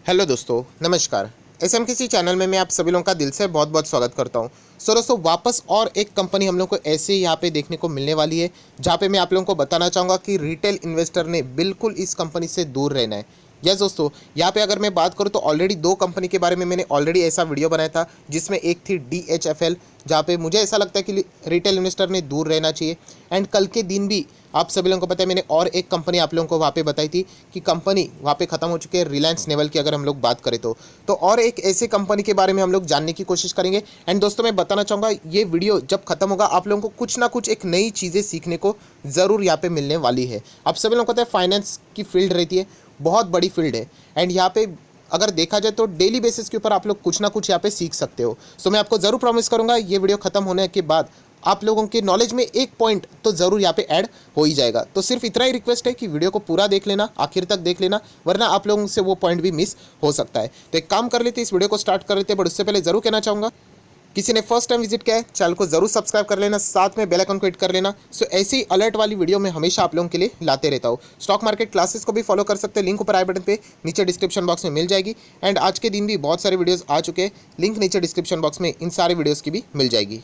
Hello दोस्तों, नमस्कार। SMKC channel में मैं आप सभी लोगों का दिल से बहुत बहुत स्वागत करता हूं। सो दोस्तों, वापस और एक कंपनी हम लोग को ऐसे ही यहाँ पे देखने को मिलने वाली है, जहाँ पे मैं आप लोगों को बताना चाहूँगा कि रिटेल इन्वेस्टर ने बिल्कुल इस कंपनी से दूर रहना है। यस दोस्तों, यहाँ पे अगर मैं बात करूँ तो ऑलरेडी दो कंपनी के बारे में मैंने ऑलरेडी ऐसा वीडियो बनाया था, जिसमें एक थी DHFL, जहाँ पे मुझे ऐसा लगता है कि रिटेल इन्वेस्टर ने दूर रहना चाहिए। एंड कल के दिन भी आप सभी लोगों को पता है, मैंने और एक कंपनी आप लोगों को वहाँ पे बताई थी कि कंपनी वहाँ पे ख़त्म हो चुकी है, रिलायंस नेवल की अगर हम लोग बात करें तो और एक ऐसे कंपनी के बारे में हम लोग जानने की कोशिश करेंगे। एंड दोस्तों, मैं बताना चाहूँगा ये वीडियो जब खत्म होगा आप लोगों को कुछ ना कुछ एक नई चीज़ें सीखने को ज़रूर यहाँ पे मिलने वाली है। आप सभी लोगों को पता है, फाइनेंस की फील्ड रहती है, बहुत बड़ी फील्ड है। एंड यहाँ पे अगर देखा जाए तो डेली बेसिस के ऊपर आप लोग कुछ ना कुछ यहाँ पे सीख सकते हो। सो मैं आपको ज़रूर प्रॉमिस करूँगा ये वीडियो खत्म होने के बाद आप लोगों के नॉलेज में एक पॉइंट तो ज़रूर यहाँ पे ऐड हो ही जाएगा। तो सिर्फ इतना ही रिक्वेस्ट है कि वीडियो को पूरा देख लेना, आखिर तक देख लेना, वरना आप लोगों से वो पॉइंट भी मिस हो सकता है। तो एक काम कर लेते, इस वीडियो को स्टार्ट कर लेते, बट उससे पहले ज़रूर कहना चाहूँगा, किसी ने फर्स्ट टाइम विजिट किया है चैनल को जरूर सब्सक्राइब कर लेना, साथ में बेल आइकन को हिट कर लेना। सो ऐसी अलर्ट वाली वीडियो मैं हमेशा आप लोगों के लिए लाते रहता हूँ। स्टॉक मार्केट क्लासेस को भी फॉलो कर सकते हैं, लिंक ऊपर आई बटन पे नीचे डिस्क्रिप्शन बॉक्स में मिल जाएगी। एंड आज के दिन भी बहुत सारे वीडियोस आ चुके हैं, लिंक नीचे डिस्क्रिप्शन बॉक्स में इन सारे वीडियोस की भी मिल जाएगी।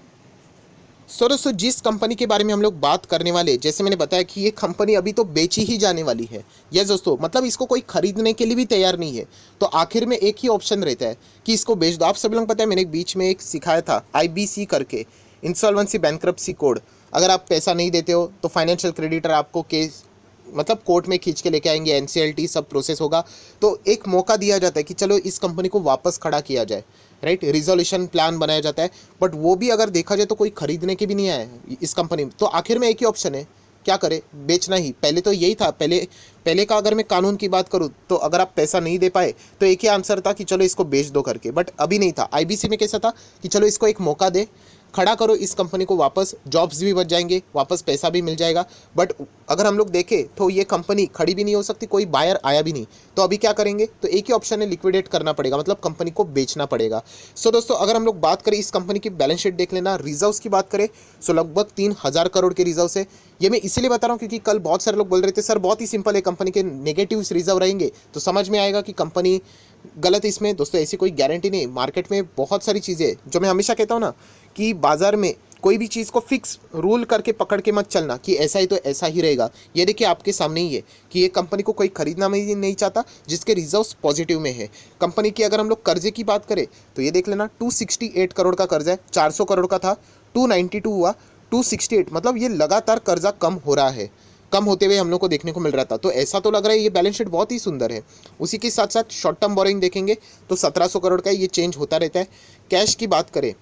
सो दोस्तों, जिस कंपनी के बारे में हम लोग बात करने वाले, जैसे मैंने बताया कि ये कंपनी अभी तो बेची ही जाने वाली है। यस दोस्तों, मतलब इसको कोई खरीदने के लिए भी तैयार नहीं है। तो आखिर में एक ही ऑप्शन रहता है कि इसको बेच दो। आप सभी लोग पता है, मैंने बीच में एक सिखाया था IBC करके, इंसॉल्वेंसी बैंक्रप्सी कोड। अगर आप पैसा नहीं देते हो तो फाइनेंशियल क्रेडिटर आपको केस मतलब कोर्ट में खींच के लेके आएंगे, NCLT सब प्रोसेस होगा। तो एक मौका दिया जाता है कि चलो इस कंपनी को वापस खड़ा किया जाए, राइट। रिजोल्यूशन प्लान बनाया जाता है, बट वो भी अगर देखा जाए तो कोई खरीदने के भी नहीं आया है इस कंपनी में। तो आखिर में एक ही ऑप्शन है, क्या करे, बेचना ही। पहले तो यही था, पहले का अगर मैं कानून की बात करूँ तो अगर आप पैसा नहीं दे पाए तो एक ही आंसर था कि चलो इसको बेच दो करके। बट अभी नहीं था, IBC में कैसा था कि चलो इसको एक मौका दे, खड़ा करो इस कंपनी को वापस, जॉब्स भी बच जाएंगे, वापस पैसा भी मिल जाएगा। बट अगर हम लोग देखें तो ये कंपनी खड़ी भी नहीं हो सकती, कोई बायर आया भी नहीं। तो अभी क्या करेंगे, तो एक ही ऑप्शन है, लिक्विडेट करना पड़ेगा, मतलब कंपनी को बेचना पड़ेगा। सो दोस्तों, अगर हम लोग बात करें इस कंपनी की बैलेंस शीट देख लेना, रिजर्व्स की बात करें सो लगभग 3,000 करोड़ के रिजर्व्स है। ये मैं इसीलिए बता रहा हूँ क्योंकि कल बहुत सारे लोग बोल रहे थे सर बहुत ही सिंपल है, कंपनी के नेगेटिव रिजर्व रहेंगे तो समझ में आएगा कि कंपनी गलत। इसमें दोस्तों ऐसी कोई गारंटी नहीं। मार्केट में बहुत सारी चीज़ें, जो मैं हमेशा कहता हूँ ना कि बाजार में कोई भी चीज़ को फिक्स रूल करके पकड़ के मत चलना कि ऐसा ही तो ऐसा ही रहेगा। ये देखिए आपके सामने ही है कि ये कंपनी को कोई खरीदना भी नहीं चाहता, जिसके रिजर्व्स पॉजिटिव में है। कंपनी की अगर हम लोग कर्जे की बात करें तो ये देख लेना, 268 करोड़ का कर्जा है, 400 करोड़ का था, 292 हुआ, 268, मतलब ये लगातार कर्जा कम हो रहा है, कम होते हुए हम लोग को देखने को मिल रहा था। तो ऐसा तो लग रहा है ये बैलेंस शीट बहुत ही सुंदर है। उसी के साथ साथ शॉर्ट टर्म बोरिंग देखेंगे तो 1700 करोड़ का, ये चेंज होता रहता है। कैश की बात करें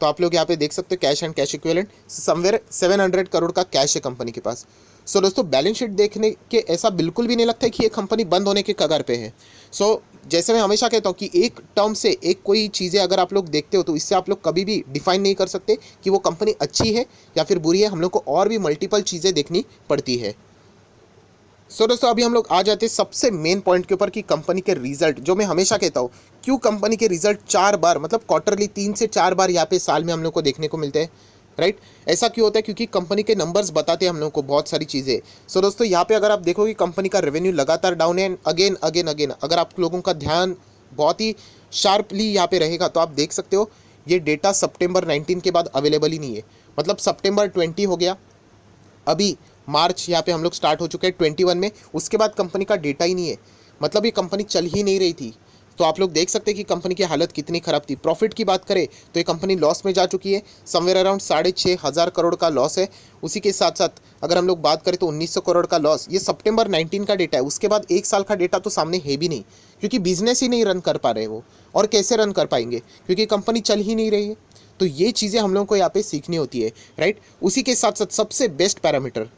तो आप लोग यहाँ पे देख सकते हो, cash and cash equivalent somewhere 700 crore का कैश है कंपनी के पास। सो दोस्तों, बैलेंस शीट देखने के ऐसा बिल्कुल भी नहीं लगता है कि ये कंपनी बंद होने के कगार पे है। सो जैसे मैं हमेशा कहता हूँ कि एक टर्म से एक कोई चीज़ें अगर आप लोग देखते हो तो इससे आप लोग कभी भी डिफाइन नहीं कर सकते कि वो कंपनी अच्छी है या फिर बुरी है। हम लोग को और भी मल्टीपल चीज़ें देखनी पड़ती है। सो दोस्तों, अभी हम लोग आ जाते हैं सबसे मेन पॉइंट के ऊपर कि कंपनी के रिजल्ट, जो मैं हमेशा कहता हूँ क्यों कंपनी के रिजल्ट 4 बार, मतलब क्वार्टरली 3 से 4 बार यहाँ पे साल में हम लोग को देखने को मिलते हैं, राइट। ऐसा क्यों होता है, क्योंकि कंपनी के नंबर्स बताते हैं हम लोग को बहुत सारी चीज़ें। सो दोस्तों, यहाँ पे अगर आप देखोगे कंपनी का रेवेन्यू लगातार डाउन है, अगेन अगेन अगेन अगर आप लोगों का ध्यान बहुत ही शार्पली यहाँ पे रहेगा तो आप देख सकते हो ये डेटा सितंबर 19 के बाद अवेलेबल ही नहीं है। मतलब सितंबर 20 हो गया, अभी मार्च यहाँ पे हम लोग स्टार्ट हो चुके हैं 21 में, उसके बाद कंपनी का डेटा ही नहीं है। मतलब ये कंपनी चल ही नहीं रही थी। तो आप लोग देख सकते हैं कि कंपनी की हालत कितनी ख़राब थी। प्रॉफिट की बात करें तो ये कंपनी लॉस में जा चुकी है, समवेयर अराउंड 6,500 करोड़ का लॉस है। उसी के साथ साथ अगर हम लोग बात करें तो 1,900 करोड़ का लॉस, ये सितंबर 19 का डेटा है। उसके बाद एक साल का डेटा तो सामने है भी नहीं, क्योंकि बिजनेस ही नहीं रन कर पा रहे वो। और कैसे रन कर पाएंगे, क्योंकि कंपनी चल ही नहीं रही है। तो ये चीज़ें हम लोगों को यहाँ पे सीखनी होती है, राइट। उसी के साथ साथ सबसे बेस्ट पैरामीटर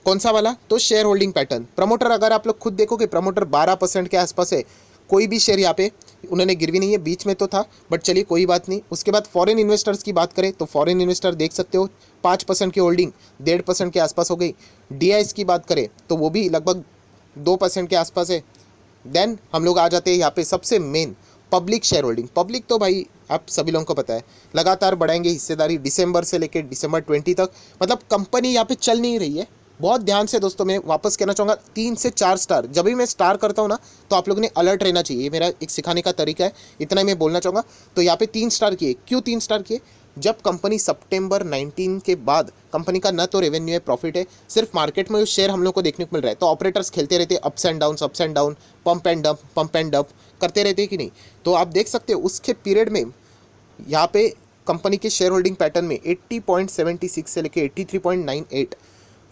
कौन सा वाला, तो शेयर होल्डिंग पैटर्न। प्रमोटर अगर आप लोग खुद देखोगे, प्रमोटर 12% के आसपास है। कोई भी शेयर यहाँ पे उन्होंने गिरवी नहीं है, बीच में तो था बट चलिए कोई बात नहीं। उसके बाद फॉरेन इन्वेस्टर्स की बात करें तो फॉरेन इन्वेस्टर देख सकते हो 5% की होल्डिंग 1.5% के आसपास हो गई। DIs की बात करें तो वो भी लगभग 2% के आसपास है। देन हम लोग आ जाते हैं यहाँ पे सबसे main, public share holding. Public तो भाई आप सभी लोगों को पता है लगातार बढ़ाएंगे हिस्सेदारी, दिसंबर से लेकर दिसंबर 20 तक। मतलब कंपनी यहाँ पे चल नहीं रही है, बहुत ध्यान से दोस्तों मैं वापस कहना चाहूँगा 3 से 4 स्टार, जब भी मैं स्टार करता हूँ ना तो आप लोगों ने अलर्ट रहना चाहिए, ये मेरा एक सिखाने का तरीका है, इतना ही मैं बोलना चाहूँगा। तो यहाँ पे 3 स्टार किए, क्यों 3 स्टार किए? जब कंपनी सितंबर 19 के बाद कंपनी का न तो रेवेन्यू है, प्रॉफिट है, सिर्फ मार्केट में शेयर हम लोग को देखने को मिल रहा है, तो ऑपरेटर्स खेलते रहते हैं ups and down, pump and dump करते रहते हैं कि नहीं। तो आप देख सकते हो उसके पीरियड में यहाँ पे कंपनी के शेयर होल्डिंग पैटर्न में 80.76 से लेके 83.98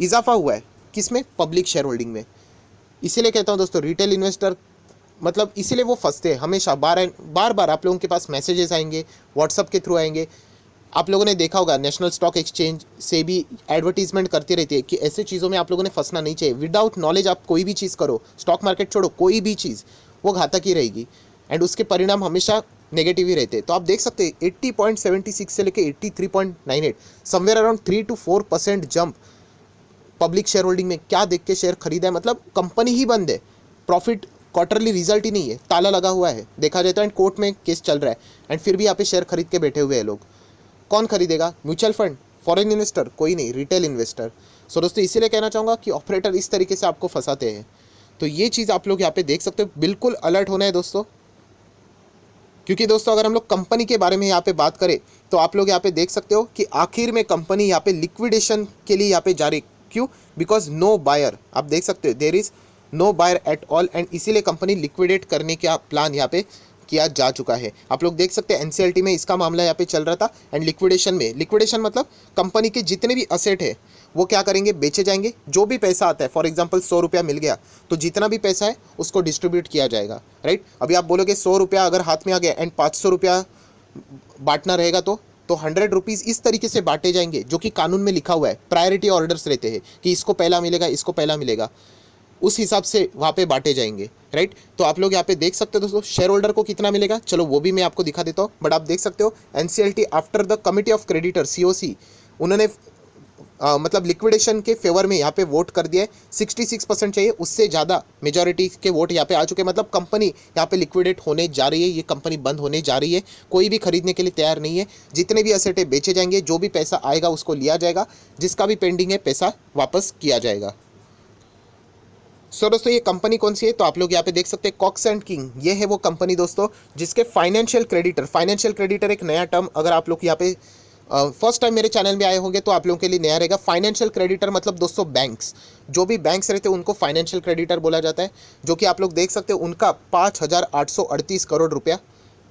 इजाफा हुआ है, किसमें? पब्लिक शेयर होल्डिंग में। इसीलिए कहता हूँ दोस्तों रिटेल इन्वेस्टर मतलब इसीलिए वो फंसते हैं हमेशा, बार बार आप लोगों के पास मैसेजेस आएंगे, व्हाट्सअप के थ्रू आएंगे। आप लोगों ने देखा होगा नेशनल स्टॉक एक्सचेंज से भी एडवर्टीजमेंट करती रहती है कि ऐसे चीज़ों में आप लोगों ने फंसना नहीं चाहिए। विदाउट नॉलेज आप कोई भी चीज़ करो, स्टॉक मार्केट छोड़ो, कोई भी चीज़ वो घातक ही रहेगी एंड उसके परिणाम हमेशा नेगेटिव ही रहते हैं। तो आप देख सकते हैं 80.76 से लेके 83.98, somewhere around 3 to 4% jump public share holding में। क्या देख के शेयर खरीदा है? मतलब कंपनी ही बंद है, प्रॉफिट क्वार्टरली रिजल्ट ही नहीं है, ताला लगा हुआ है, देखा जाए तो एंड कोर्ट में केस चल रहा है एंड फिर भी यहाँ पे शेयर खरीद के बैठे हुए हैं लोग। कौन खरीदेगा? Mutual fund, foreign investor? कोई नहीं, रिटेल इन्वेस्टर। सो दोस्तों इसीलिए कहना चाहूँगा कि ऑपरेटर इस तरीके से आपको फंसाते हैं। तो ये चीज़ आप लोग यहाँ पे देख सकते हो, बिल्कुल अलर्ट होना है दोस्तों। क्योंकि दोस्तों अगर हम लोग कंपनी के बारे में यहाँ पे बात करें तो आप लोग यहाँ पे देख सकते हो कि आखिर में कंपनी यहाँ पे लिक्विडेशन के लिए यहाँ पे जा रही। क्यों? बिकॉज नो बायर, आप देख सकते हो there is no buyer at all and इसीलिए कंपनी लिक्विडेट करने का प्लान यहाँ पे किया जा चुका है। आप लोग देख सकते हैं एनसीएलटी में इसका मामला यहाँ पे चल रहा था एंड लिक्विडेशन में, लिक्विडेशन मतलब कंपनी के जितने भी असेट है वो क्या करेंगे? बेचे जाएंगे। जो भी पैसा आता है, फॉर एग्जांपल 100 रुपया मिल गया तो जितना भी पैसा है उसको डिस्ट्रीब्यूट किया जाएगा, राइट। अभी आप बोलोगे 100 रुपया अगर हाथ में आ गया एंड 500 रुपया बांटना रहेगा तो 100 रुपीज़ इस तरीके से बांटे जाएंगे, जो कि कानून में लिखा हुआ है। प्रायोरिटी ऑर्डर्स रहते हैं कि इसको पहला मिलेगा, इसको पहला मिलेगा, उस हिसाब से वहाँ पे बांटे जाएंगे, राइट। तो आप लोग यहाँ पे देख सकते हो दोस्तों शेयर होल्डर को कितना मिलेगा, चलो वो भी मैं आपको दिखा देता हूँ। बट आप देख सकते हो NCLT after the committee of creditor COC, उन्होंने मतलब लिक्विडेशन के फेवर में यहाँ पे वोट कर दिया है। 66% चाहिए, उससे ज़्यादा मेजॉरिटी के वोट यहाँ पे आ चुके हैं। मतलब कंपनी यहाँ पे लिक्विडेट होने जा रही है, ये कंपनी बंद होने जा रही है, कोई भी खरीदने के लिए तैयार नहीं है। जितने भी एसेट है बेचे जाएंगे, जो भी पैसा आएगा उसको लिया जाएगा, जिसका भी पेंडिंग है पैसा वापस किया जाएगा। सो दोस्तों ये कंपनी कौन सी है? तो आप लोग यहाँ पे देख सकते हैं कॉक्स एंड किंग, ये है वो कंपनी दोस्तों जिसके फाइनेंशियल क्रेडिटर एक नया टर्म, अगर आप लोग यहाँ पे फर्स्ट टाइम मेरे चैनल में आए होंगे तो आप लोगों के लिए नया रहेगा। फाइनेंशियल क्रेडिटर मतलब दोस्तों बैंक्स, जो भी बैंक्स रहते हैं उनको फाइनेंशियल क्रेडिटर बोला जाता है, जो कि आप लोग देख सकते हो उनका 5,838 करोड़ रुपया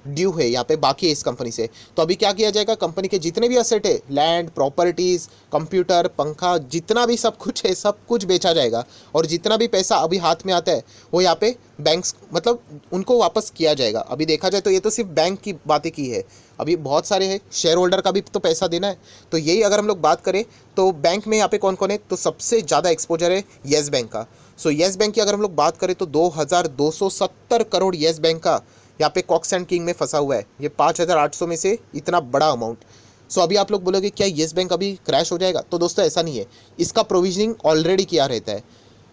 ड्यू है यहाँ पे बाकी है इस कंपनी से। तो अभी क्या किया जाएगा? कंपनी के जितने भी असेट है, लैंड, प्रॉपर्टीज़, कंप्यूटर, पंखा, जितना भी सब कुछ है सब कुछ बेचा जाएगा और जितना भी पैसा अभी हाथ में आता है वो यहाँ पे बैंक्स मतलब उनको वापस किया जाएगा। अभी देखा जाए तो ये तो सिर्फ बैंक की बातें की है, अभी बहुत सारे हैं, शेयर होल्डर का भी तो पैसा देना है। तो यही अगर हम लोग बात करें तो बैंक में यहाँ पे कौन कौन है, तो सबसे ज़्यादा एक्सपोजर है येस बैंक का। सो येस बैंक की अगर हम लोग बात करें तो 2,270 करोड़ येस बैंक का यहाँ पे कॉक्स एंड किंग में फंसा हुआ है। ये 5,800 में से इतना बड़ा अमाउंट। सो अभी आप लोग बोलोगे क्या येस बैंक अभी क्रैश हो जाएगा? तो दोस्तों ऐसा नहीं है, इसका प्रोविजनिंग ऑलरेडी किया रहता है।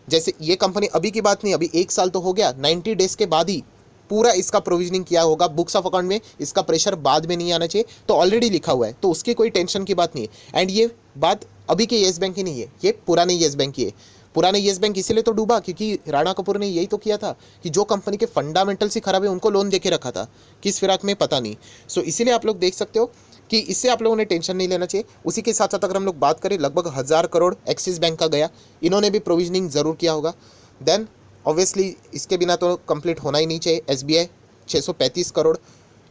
जैसे ये कंपनी अभी की बात नहीं, अभी 1 साल तो हो गया, 90 डेज के बाद ही पूरा इसका प्रोविजनिंग किया होगा। बुक्स ऑफ अकाउंट में इसका प्रेशर बाद में नहीं आना चाहिए, तो ऑलरेडी लिखा हुआ है, तो उसकी कोई टेंशन की बात नहीं है। एंड ये बात अभी के येस बैंक की नहीं है, ये पुराने येस बैंक की है। पुराने येस बैंक इसीलिए तो डूबा क्योंकि राणा कपूर ने यही तो किया था कि जो कंपनी के फंडामेंटल्स ही खराब है उनको लोन देके रखा था, किस फिराक में पता नहीं। सो इसीलिए आप लोग देख सकते हो कि इससे आप लोगों ने टेंशन नहीं लेना चाहिए। उसी के साथ साथ अगर हम लोग बात करें लगभग 1,000 करोड़ एक्सिस बैंक का गया, इन्होंने भी प्रोविजनिंग ज़रूर किया होगा। देन ऑब्वियसली इसके बिना तो कंप्लीट होना ही नहीं चाहिए। एसबीआई 635 करोड़,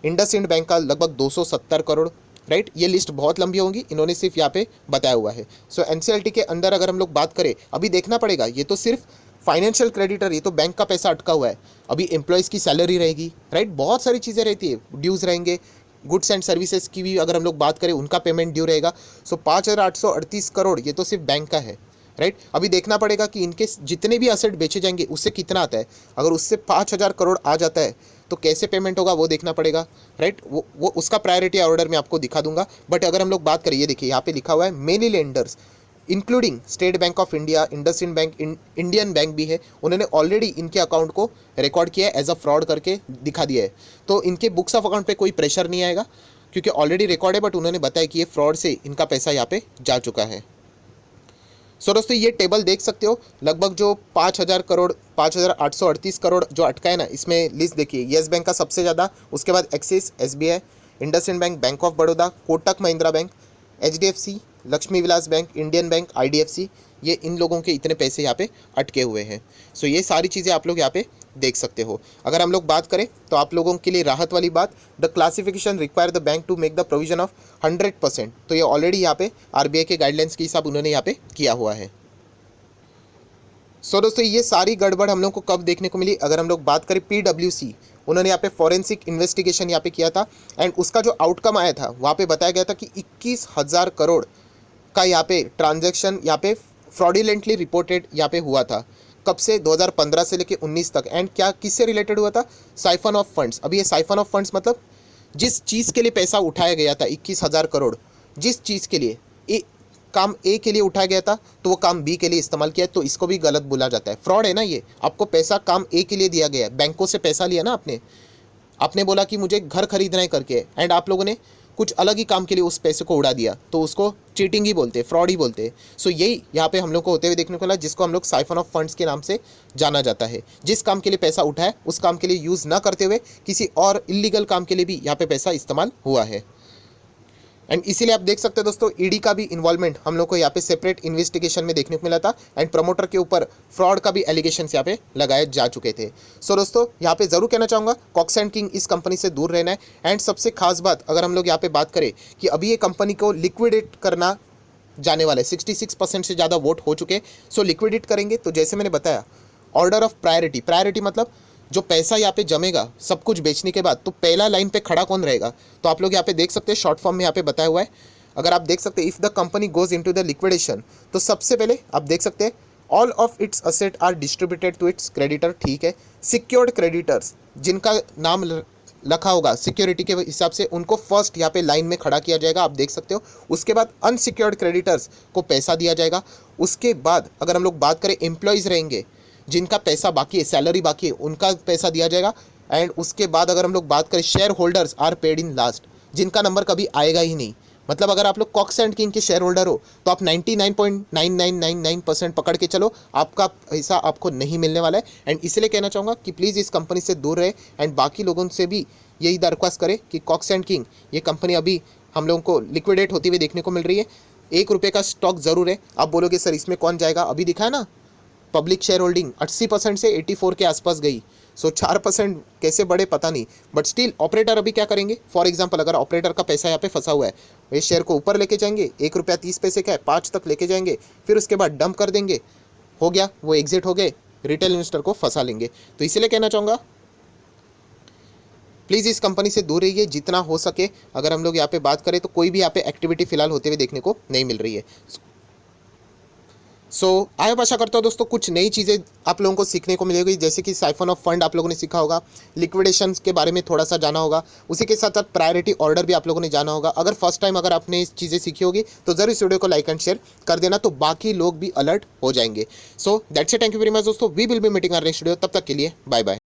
इंडसइंड बैंक का लगभग 270 करोड़, राइट। ये लिस्ट बहुत लंबी होगी, इन्होंने सिर्फ यहाँ पे बताया हुआ है। सो एनसीएलटी के अंदर अगर हम लोग बात करें, अभी देखना पड़ेगा, ये तो सिर्फ फाइनेंशियल क्रेडिटर, ये तो बैंक का पैसा अटका हुआ है। अभी एम्प्लॉयज़ की सैलरी रहेगी, राइट, बहुत सारी चीज़ें रहती है, ड्यूज़ रहेंगे, गुड्स एंड सर्विसेज की भी अगर हम लोग बात करें उनका पेमेंट ड्यू रहेगा। सो 5,838 करोड़ ये तो सिर्फ बैंक का है, राइट। अभी देखना पड़ेगा कि इनके जितने भी असेट बेचे जाएंगे उससे कितना आता है। अगर उससे 5,000 करोड़ आ जाता है तो कैसे पेमेंट होगा वो देखना पड़ेगा, राइट। वो उसका प्रायोरिटी ऑर्डर मैं आपको दिखा दूंगा। बट अगर हम लोग बात करें, ये देखिए यहाँ पे लिखा हुआ है many lenders including state bank of India, IndusInd bank, Indian bank भी है, उन्होंने ऑलरेडी इनके अकाउंट को रिकॉर्ड किया है, एज अ फ्रॉड करके दिखा दिया है। तो इनके बुक्स ऑफ अकाउंट पे कोई प्रेशर नहीं आएगा क्योंकि ऑलरेडी रिकॉर्ड है, बट उन्होंने बताया कि ये फ्रॉड से इनका पैसा यहाँ पे जा चुका है। सो दोस्तों ये टेबल देख सकते हो, लगभग जो 5,000 करोड़ 5,838 करोड़ जो अटका है ना, इसमें लिस्ट देखिए। येस बैंक का सबसे ज़्यादा, उसके बाद axis, SBI, IndusInd bank, bank of Baroda, Kotak Mahindra bank, HDFC, Lakshmi Vilas bank, Indian bank, IDFC, ये इन लोगों के इतने पैसे यहाँ पे अटके हुए हैं। सो ये सारी चीज़ें आप लोग यहाँ पे देख सकते हो। अगर हम लोग बात करें तो आप लोगों के लिए राहत वाली बात, the classification require the bank to make the provision of 100%, तो ये ऑलरेडी यहाँ पे आरबीआई के गाइडलाइंस के हिसाब उन्होंने यहाँ पे किया हुआ है। सो दोस्तों ये सारी गड़बड़ हम लोग को कब देखने को मिली, अगर हम लोग बात करें पीडब्ल्यूसी, उन्होंने यहाँ पे फॉरेंसिक इन्वेस्टिगेशन यहाँ पे किया था एंड उसका जो आउटकम आया था वहाँ पे बताया गया था कि 21,000 करोड़ का यहाँ पे ट्रांजैक्शन यहाँ पे फ्रॉडुलेंटली रिपोर्टेड यहाँ पे हुआ था। कब से, 2015 से लेके 19 तक। एंड क्या किससे रिलेटेड हुआ था, साइफन ऑफ फंड्स। अभी ये साइफन ऑफ फंड्स मतलब जिस चीज़ के लिए पैसा उठाया गया था 21,000 करोड़, जिस चीज़ के लिए काम ए के लिए उठाया गया था तो वो काम बी के लिए इस्तेमाल किया, तो इसको भी गलत बोला जाता है, फ्रॉड है ना ये। आपको पैसा काम ए के लिए दिया गया है, बैंकों से पैसा लिया ना आपने बोला कि मुझे घर खरीदना है करके, एंड आप लोगों ने कुछ अलग ही काम के लिए उस पैसे को उड़ा दिया, तो उसको चीटिंग ही बोलते हैं, फ्रॉड ही बोलते हैं। सो यही यहाँ पे हम लोग को होते हुए देखने को मिला, जिसको हम लोग साइफन ऑफ फंड्स के नाम से जाना जाता है। जिस काम के लिए पैसा उठाए उस काम के लिए यूज़ ना करते हुए किसी और इलीगल काम के लिए भी यहाँ पे पैसा इस्तेमाल हुआ है। एंड इसीलिए आप देख सकते हैं दोस्तों, ईडी का भी इन्वॉल्वमेंट हम लोग को यहाँ पे सेपरेट इन्वेस्टिगेशन में देखने को मिला था एंड प्रमोटर के ऊपर फ्रॉड का भी एलिगेशंस यहाँ पे लगाए जा चुके थे। सो दोस्तों यहाँ पे जरूर कहना चाहूँगा, कॉक्स एंड किंग इस कंपनी से दूर रहना है। एंड सबसे खास बात अगर हम लोग यहाँ पे बात करें कि अभी ये कंपनी को लिक्विडेट करना जाने वाला है, 66% से ज़्यादा वोट हो चुके। सो लिक्विडेट करेंगे तो जैसे मैंने बताया, ऑर्डर ऑफ प्रायोरिटी मतलब जो पैसा यहाँ पे जमेगा सब कुछ बेचने के बाद, तो पहला लाइन पे खड़ा कौन रहेगा, तो आप लोग यहाँ पे देख सकते हैं, शॉर्ट फॉर्म में यहाँ पे बताया हुआ है। अगर आप देख सकते हैं, if the company goes into the liquidation, तो सबसे पहले आप देख सकते हैं all of its asset are distributed to its creditor, ठीक है। सिक्योर्ड क्रेडिटर्स जिनका नाम रखा होगा सिक्योरिटी के हिसाब से, उनको फर्स्ट यहाँ पे लाइन में खड़ा किया जाएगा, आप देख सकते हो। उसके बाद अनसिक्योर्ड क्रेडिटर्स को पैसा दिया जाएगा। उसके बाद अगर हम लोग बात करें, एम्प्लॉयज़ रहेंगे जिनका पैसा बाकी है, सैलरी बाकी है, उनका पैसा दिया जाएगा। एंड उसके बाद अगर हम लोग बात करें, share holders are paid in last, जिनका नंबर कभी आएगा ही नहीं। मतलब अगर आप लोग कॉक्स एंड किंग के शेयर होल्डर हो तो आप 99.9999% पकड़ के चलो, आपका पैसा आपको नहीं मिलने वाला है। एंड इसलिए कहना चाहूँगा कि प्लीज़ इस कंपनी से दूर रहे एंड बाकी लोगों से भी यही दरख्वास्त करें कि कॉक्स एंड किंग ये कंपनी अभी हम लोगों को लिक्विडेट होती हुई देखने को मिल रही है। ₹1 का स्टॉक ज़रूर है। आप बोलोगे सर इसमें कौन जाएगा, अभी दिखा है ना, पब्लिक शेयर होल्डिंग 80% से 84 के आसपास गई। सो 4% कैसे बढ़े पता नहीं, बट स्टिल ऑपरेटर अभी क्या करेंगे। फॉर एग्जांपल अगर ऑपरेटर का पैसा यहाँ पे फंसा हुआ है, वे शेयर को ऊपर लेके जाएंगे, ₹1.30 का है, 5 तक लेके जाएंगे, फिर उसके बाद डंप कर देंगे, हो गया, वो एग्जिट हो गए, रिटेल इन्वेस्टर को फंसा लेंगे। तो इसीलिए कहना चाहूँगा, प्लीज़ इस कंपनी से दूर रहिए जितना हो सके। अगर हम लोग यहाँ पे बात करें तो कोई भी यहाँ पे एक्टिविटी फिलहाल होते हुए देखने को नहीं मिल रही है। सो आई होप, आशा करता हूँ दोस्तों कुछ नई चीज़ें आप लोगों को सीखने को मिलेगी, जैसे कि साइफन ऑफ फंड आप लोगों ने सीखा होगा, लिक्विडेशन के बारे में थोड़ा सा जाना होगा, उसी के साथ साथ प्रायोरिटी ऑर्डर भी आप लोगों ने जाना होगा। अगर फर्स्ट टाइम अगर आपने इस चीज़ें सीखी होगी तो ज़रूर इस वीडियो को लाइक एंड शेयर कर देना, तो बाकी लोग भी अलर्ट हो जाएंगे। So that's it, thank you very much दोस्तों, we will be meeting our next video, तब तक के लिए बाय बाय।